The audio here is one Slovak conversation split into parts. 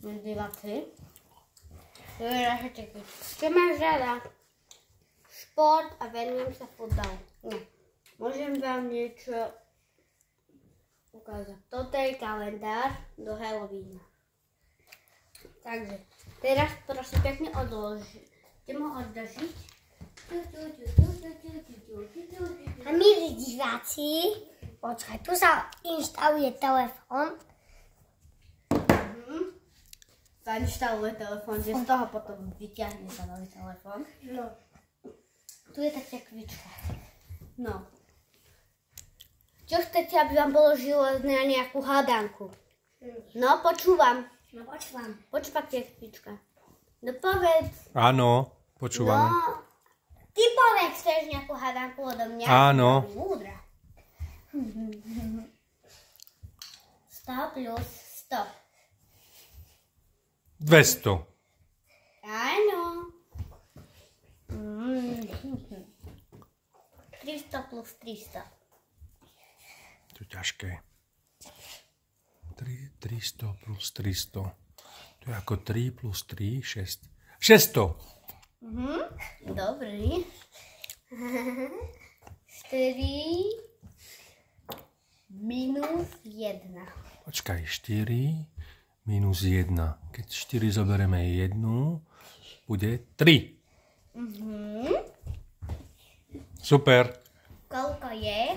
diváci. Čo máš rada? Šport a venujem sa futbalu. Nie. Môžem vám niečo ukázať. Toto je kalendár do Halloweena. Takže, teraz prosím pekne odložiť. Idem ho odložiť. A milí diváci, počkaj, tu sa inštaluje telefón. Zainštaluje telefón, že z toho potom vyťahne sa nový telefón. No. Tu je taká kvička. No. Čo chcete, aby vám položilo na nejakú hádanku? No, počúvam. No, počúvam. Počúvate, kvička. No povedz. Áno, počúvame. No, ty povedz, chceš nejakú hádanku odo mňa? Áno. Múdra. 100 plus 100. 200. Áno. 300 plus 300. To je ťažké. 300 plus 300. To je ako 3 plus 3, 6. 600. Dobrý. 4 minus 1. Počkaj, 4 minus 1. Keď 4 zoberieme 1, bude 3. Super. Koľko je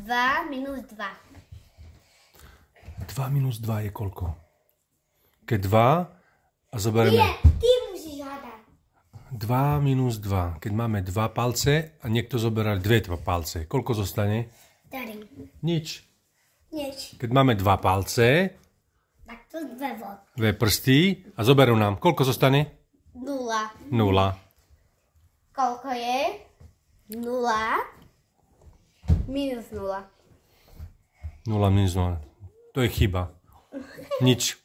2 minus 2? 2 minus 2 je koľko? Keď 2 a zoberieme... Nie, ty musíš hádať. 2 minus 2. Keď máme 2 palce a niekto zoberal 2 palce, koľko zostane? 3. Nič. Nič. Keď máme 2 palce, Tak to 2 vod. 2 prsty a zoberú nám, koľko zostane? 0. 0. Koľko je 0 minus 0? 0 minus 0. To je chyba. Nič.